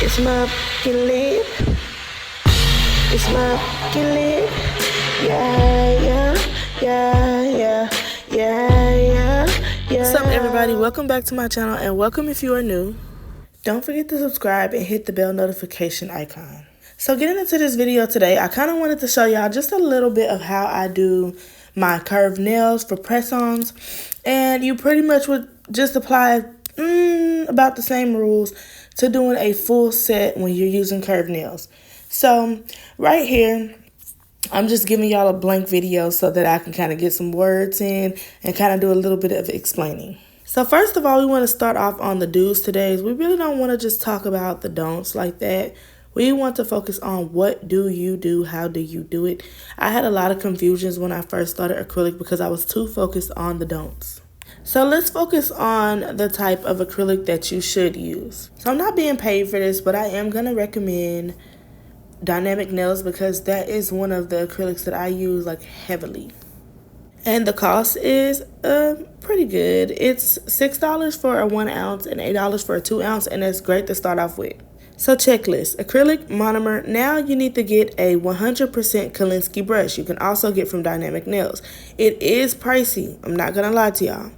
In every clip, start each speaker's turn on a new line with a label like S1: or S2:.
S1: It's my fucking lip. It's my fucking lip. Yeah, yeah, yeah, yeah, yeah, yeah, yeah. What's up, everybody? Welcome back to my channel, and welcome if you are new. Don't forget to subscribe and hit the bell notification icon. So getting into this video today, I kind of wanted to show y'all just a little bit of how I do my curved nails for press-ons. And you pretty much would just apply about the same rules to doing a full set when you're using curved nails. So right here, I'm just giving y'all a blank video so that I can kind of get some words in and kind of do a little bit of explaining. So first of all, we want to start off on the do's today. We really don't want to just talk about the don'ts like that. We want to focus on what do you do, how do you do it. I had a lot of confusions when I first started acrylic because I was too focused on the don'ts. So let's focus on the type of acrylic that you should use. So I'm not being paid for this, but I am going to recommend dynamic nails because that is one of the acrylics that I use like heavily. And the cost is pretty good. It's $6 for a 1 ounce and $8 for a 2 ounce, and that's great to start off with. So checklist: acrylic, monomer. Now you need to get a 100% Kolinsky brush. You can also get from Dynamic Nails. It is pricey, I'm not gonna lie to y'all.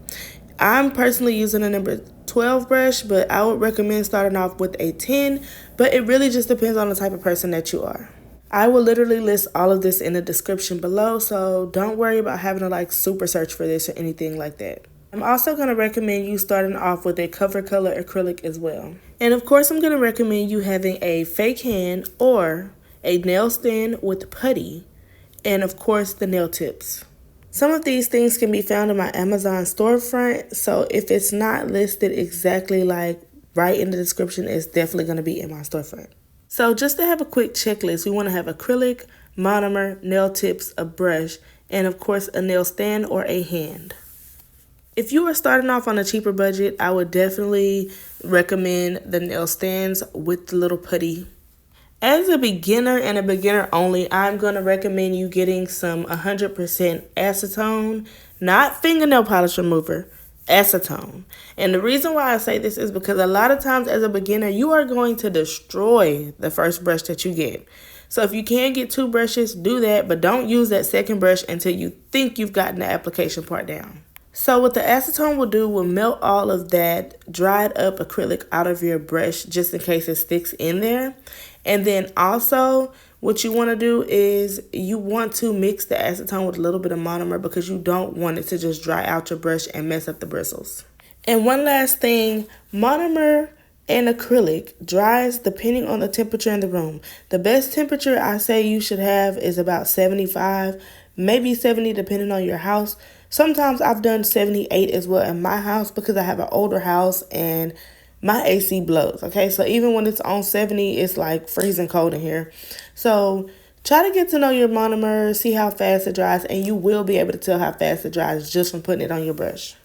S1: I'm personally using a number 12 brush, but I would recommend starting off with a 10, but it really just depends on the type of person that you are. I will literally list all of this in the description below, so don't worry about having to like super search for this or anything like that. I'm also going to recommend you starting off with a cover color acrylic as well. And of course, I'm going to recommend you having a fake hand or a nail stand with putty, and of course the nail tips. Some of these things can be found in my Amazon storefront, so if it's not listed exactly like right in the description, it's definitely going to be in my storefront. So just to have a quick checklist, we want to have acrylic, monomer, nail tips, a brush, and of course a nail stand or a hand. If you are starting off on a cheaper budget, I would definitely recommend the nail stands with the little putty. As a beginner and a beginner only, I'm going to recommend you getting some 100% acetone, not fingernail polish remover, acetone. And the reason why I say this is because a lot of times as a beginner, you are going to destroy the first brush that you get. So if you can get 2 brushes, do that, but don't use that second brush until you think you've gotten the application part down. So what the acetone will do will melt all of that dried up acrylic out of your brush just in case it sticks in there. And then also what you want to do is you want to mix the acetone with a little bit of monomer because you don't want it to just dry out your brush and mess up the bristles. And one last thing, monomer and acrylic dries depending on the temperature in the room. The best temperature I say you should have is about 75, maybe 70 depending on your house. Sometimes I've done 78 as well in my house because I have an older house and my AC blows, okay? So even when it's on 70, it's like freezing cold in here. So try to get to know your monomer, see how fast it dries, and you will be able to tell how fast it dries just from putting it on your brush.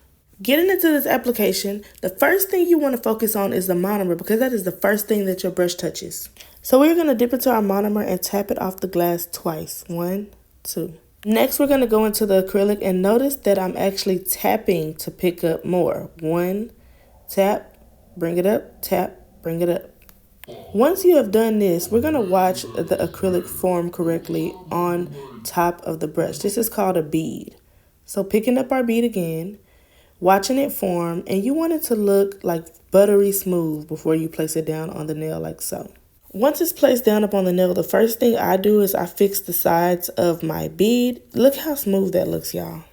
S1: Getting into this application, the first thing you want to focus on is the monomer because that is the first thing that your brush touches. So we're going to dip into our monomer and tap it off the glass twice. 1, 2. Next, we're going to go into the acrylic and notice that I'm actually tapping to pick up more. 1, tap, bring it up, tap, bring it up. Once you have done this, we're going to watch the acrylic form correctly on top of the brush. This is called a bead. So picking up our bead again, watching it form, and you want it to look like buttery smooth before you place it down on the nail like so. Once it's placed down upon the nail, the first thing I do is I fix the sides of my bead. Look how smooth that looks, y'all.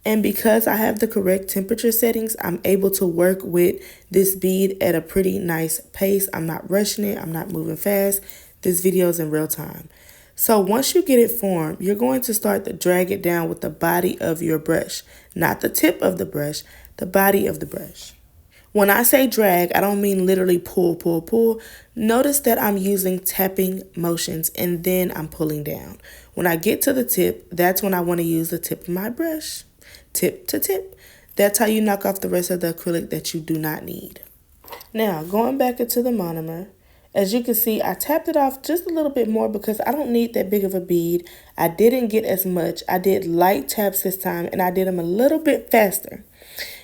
S1: And because I have the correct temperature settings, I'm able to work with this bead at a pretty nice pace. I'm not rushing it. I'm not moving fast. This video is in real time. So once you get it formed, you're going to start to drag it down with the body of your brush, not the tip of the brush, the body of the brush. When I say drag, I don't mean literally pull, pull, pull. Notice that I'm using tapping motions and then I'm pulling down. When I get to the tip, that's when I want to use the tip of my brush. Tip to tip. That's how you knock off the rest of the acrylic that you do not need. Now, going back into the monomer, as you can see, I tapped it off just a little bit more because I don't need that big of a bead. I didn't get as much. I did light taps this time and I did them a little bit faster.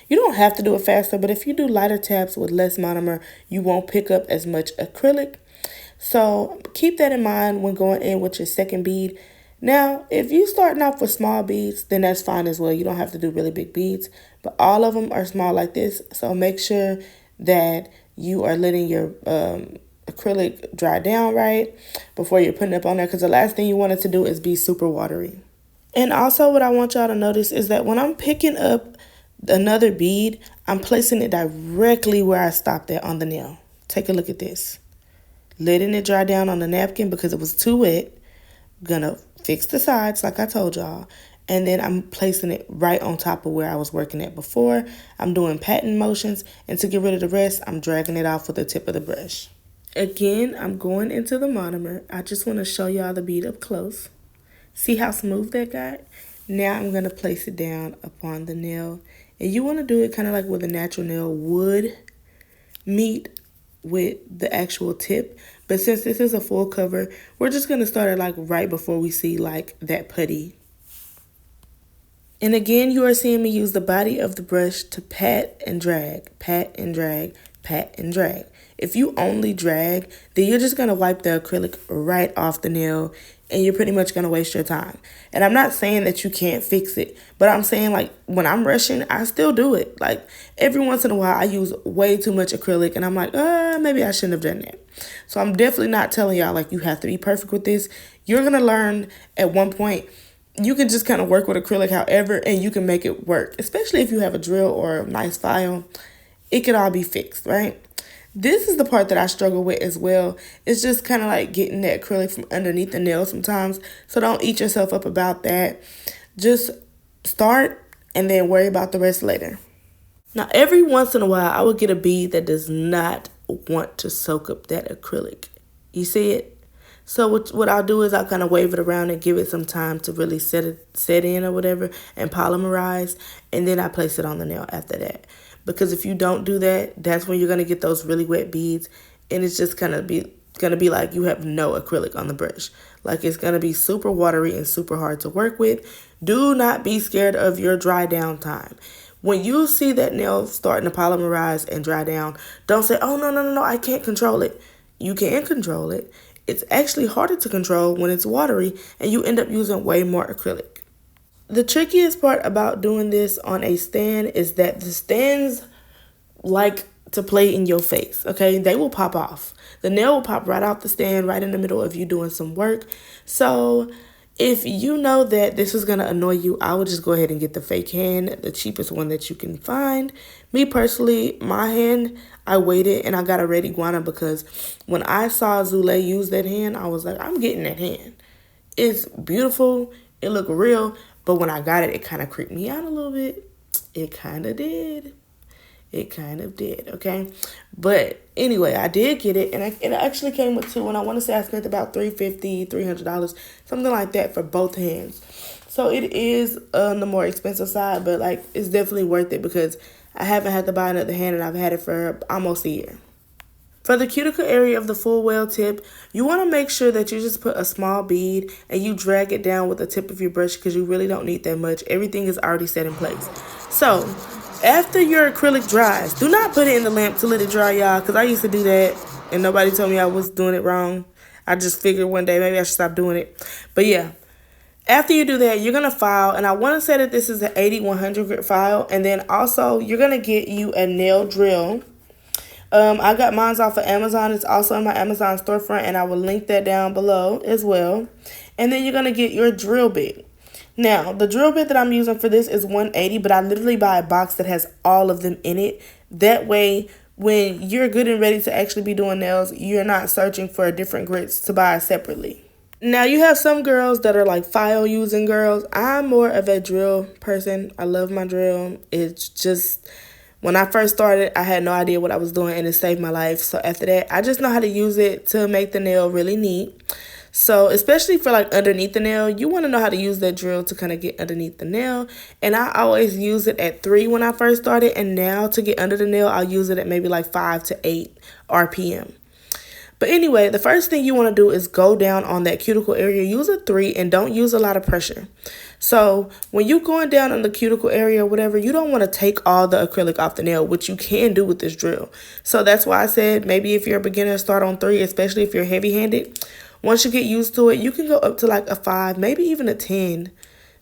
S1: You don't have to do it faster, but if you do lighter taps with less monomer, you won't pick up as much acrylic. So keep that in mind when going in with your second bead. Now, if you're starting off with small beads, then that's fine as well. You don't have to do really big beads, but all of them are small like this. So make sure that you are letting your acrylic dry down right before you're putting it up on there, because the last thing you want it to do is be super watery. And also what I want y'all to notice is that when I'm picking up another bead, I'm placing it directly where I stopped at on the nail. Take a look at this. Letting it dry down on the napkin because it was too wet. Gonna fix the sides like I told y'all. And then I'm placing it right on top of where I was working at before. I'm doing patting motions, and to get rid of the rest, I'm dragging it off with the tip of the brush. Again, I'm going into the monomer. I just want to show y'all the bead up close. See how smooth that got? Now I'm going to place it down upon the nail. And you want to do it kind of like where the natural nail would meet with the actual tip. But since this is a full cover, we're just going to start it like right before we see like that putty. And again, you are seeing me use the body of the brush to pat and drag, pat and drag, pat and drag. If you only drag, then you're just going to wipe the acrylic right off the nail, and you're pretty much going to waste your time. And I'm not saying that you can't fix it, but I'm saying like when I'm rushing, I still do it. Like every once in a while, I use way too much acrylic, and I'm like, maybe I shouldn't have done that. So I'm definitely not telling y'all like you have to be perfect with this. You're going to learn at one point. You can just kind of work with acrylic however, and you can make it work. Especially if you have a drill or a nice file, it can all be fixed, right? This is the part that I struggle with as well. It's just kind of like getting that acrylic from underneath the nail sometimes. So don't eat yourself up about that. Just start and then worry about the rest later. Now, every once in a while, I will get a bead that does not want to soak up that acrylic. You see it? So what I'll do is I'll kind of wave it around and give it some time to really set in or whatever and polymerize. And then I place it on the nail after that. Because if you don't do that, that's when you're going to get those really wet beads. And it's just going to be like you have no acrylic on the brush. Like it's going to be super watery and super hard to work with. Do not be scared of your dry down time. When you see that nail starting to polymerize and dry down, don't say, oh, no, I can't control it. You can control it. It's actually harder to control when it's watery, and you end up using way more acrylic. The trickiest part about doing this on a stand is that the stands like to play in your face, okay? They will pop off. The nail will pop right off the stand, right in the middle of you doing some work. So if you know that this is going to annoy you, I would just go ahead and get the fake hand, the cheapest one that you can find. Me personally, my hand, I waited and I got a red iguana because when I saw Zule use that hand, I was like, I'm getting that hand. It's beautiful. It looked real. But when I got it, it kind of creeped me out a little bit. It kind of did. It kind of did, okay? But anyway, I did get it, and it actually came with two, and I want to say I spent about $350, $300, something like that for both hands. So it is on the more expensive side, but like it's definitely worth it because I haven't had to buy another hand, and I've had it for almost a year. For the cuticle area of the full weld tip, you want to make sure that you just put a small bead and you drag it down with the tip of your brush because you really don't need that much. Everything is already set in place. So after your acrylic dries, do not put it in the lamp to let it dry, y'all, because I used to do that and nobody told me I was doing it wrong. I just figured one day maybe I should stop doing it. But yeah, after you do that, you're going to file, and I want to say that this is an 80-100 grit file, and then also you're going to get you a nail drill. I got mine off of Amazon. It's also in my Amazon storefront, and I will link that down below as well. And then you're going to get your drill bit. Now, the drill bit that I'm using for this is $180, but I literally buy a box that has all of them in it. That way, when you're good and ready to actually be doing nails, you're not searching for different grits to buy separately. Now, you have some girls that are like file using girls. I'm more of a drill person. I love my drill. It's just, when I first started, I had no idea what I was doing, and it saved my life. So after that, I just know how to use it to make the nail really neat. So especially for like underneath the nail, you want to know how to use that drill to kind of get underneath the nail. And I always use it at 3 when I first started. And now to get under the nail, I'll use it at maybe like 5 to 8 RPM. But anyway, the first thing you want to do is go down on that cuticle area. Use a 3 and don't use a lot of pressure. So when you're going down on the cuticle area or whatever, you don't want to take all the acrylic off the nail, which you can do with this drill. So that's why I said maybe if you're a beginner, start on 3, especially if you're heavy-handed. Once you get used to it, you can go up to like a 5, maybe even a 10,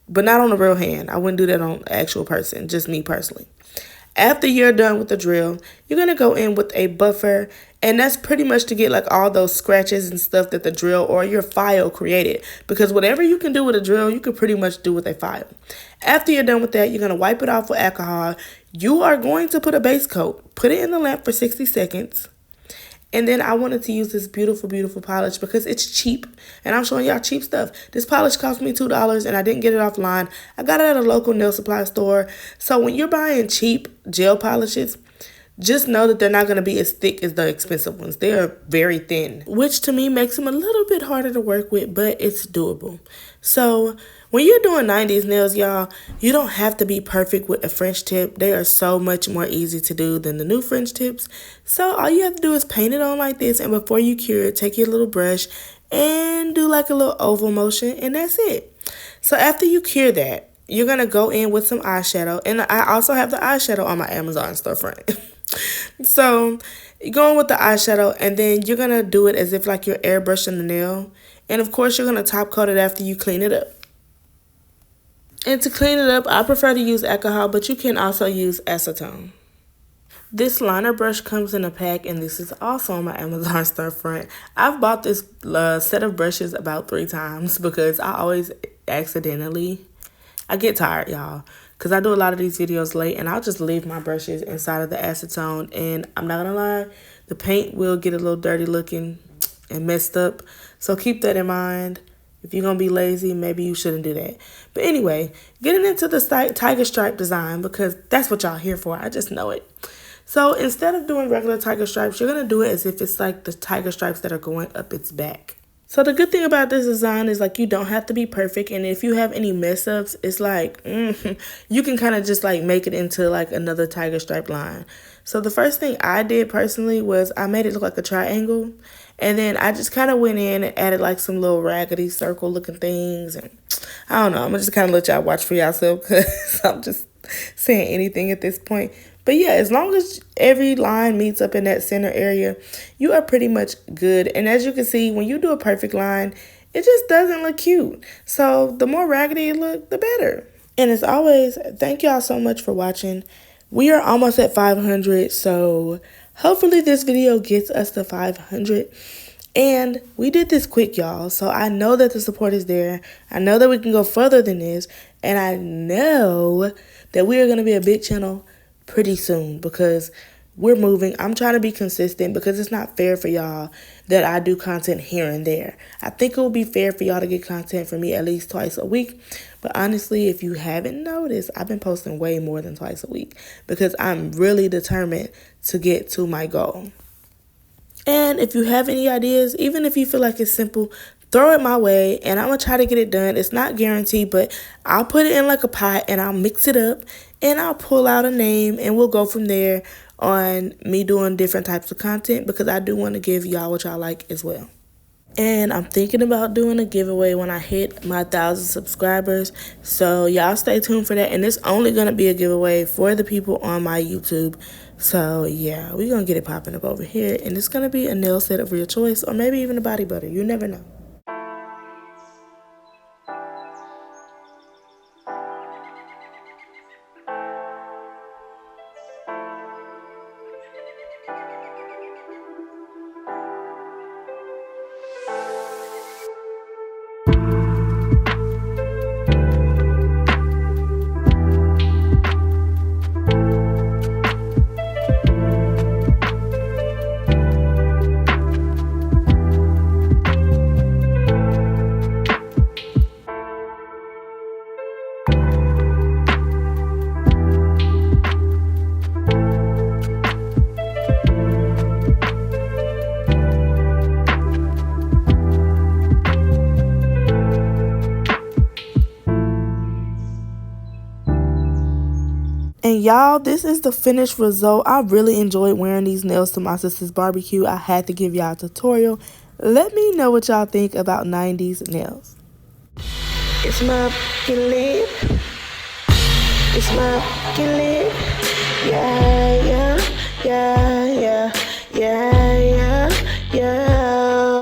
S1: but not on a real hand. I wouldn't do that on an actual person, just me personally. After you're done with the drill, you're going to go in with a buffer, and that's pretty much to get like all those scratches and stuff that the drill or your file created, because whatever you can do with a drill, you can pretty much do with a file. After you're done with that, you're going to wipe it off with alcohol. You are going to put a base coat, put it in the lamp for 60 seconds. And then I wanted to use this beautiful, beautiful polish because it's cheap. And I'm showing y'all cheap stuff. This polish cost me $2 and I didn't get it offline. I got it at a local nail supply store. So when you're buying cheap gel polishes, just know that they're not going to be as thick as the expensive ones. They are very thin, which to me makes them a little bit harder to work with, but it's doable. So when you're doing 90s nails, y'all, you don't have to be perfect with a French tip. They are so much more easy to do than the new French tips. So all you have to do is paint it on like this, and before you cure it, take your little brush and do like a little oval motion, and that's it. So after you cure that, you're going to go in with some eyeshadow, and I also have the eyeshadow on my Amazon storefront. So you're going with the eyeshadow, and then you're going to do it as if like you're airbrushing the nail. And of course, you're going to top coat it after you clean it up. And to clean it up, I prefer to use alcohol, but you can also use acetone. This liner brush comes in a pack, and this is also on my Amazon storefront. I've bought this set of brushes about 3 times because I always accidentally, I get tired, y'all, because I do a lot of these videos late, and I'll just leave my brushes inside of the acetone, and I'm not gonna lie, the paint will get a little dirty looking and messed up, so keep that in mind. If you're gonna be lazy, maybe you shouldn't do that. But anyway, getting into the tiger stripe design, because that's what y'all here for, I just know it. So instead of doing regular tiger stripes, you're gonna do it as if it's like the tiger stripes that are going up its back. So the good thing about this design is like you don't have to be perfect, and if you have any mess ups, it's like you can kind of just like make it into like another tiger stripe line. So the first thing I did personally was I made it look like a triangle, and then I just kind of went in and added like some little raggedy circle looking things, and I don't know, I'm gonna just kind of let y'all watch for yourself because I'm just saying anything at this point. But yeah, as long as every line meets up in that center area, you are pretty much good. And as you can see, when you do a perfect line, it just doesn't look cute. So the more raggedy it looks, the better. And as always, thank y'all so much for watching. We are almost at 500, so hopefully this video gets us to 500. And we did this quick, y'all, so I know that the support is there. I know that we can go further than this, and I know that we are going to be a big channel pretty soon because we're moving. I'm trying to be consistent because it's not fair for y'all that I do content here and there. I think it will be fair for y'all to get content from me at least twice a week. But honestly, if you haven't noticed, I've been posting way more than twice a week because I'm really determined to get to my goal. And if you have any ideas, even if you feel like it's simple, throw it my way and I'm going to try to get it done. It's not guaranteed, but I'll put it in like a pot and I'll mix it up and I'll pull out a name and we'll go from there on me doing different types of content because I do want to give y'all what y'all like as well. And I'm thinking about doing a giveaway when I hit my 1,000 subscribers. So y'all stay tuned for that. And it's only going to be a giveaway for the people on my YouTube. So yeah, we're going to get it popping up over here. And it's going to be a nail set of your choice or maybe even a body butter. You never know. y'all, this is the finished result. I really enjoyed wearing these nails to my sister's barbecue. I had to give y'all a tutorial. Let me know what y'all think about 90s nails. It's my lip. It's my lip. Yeah, yeah, yeah, yeah, yeah, yeah.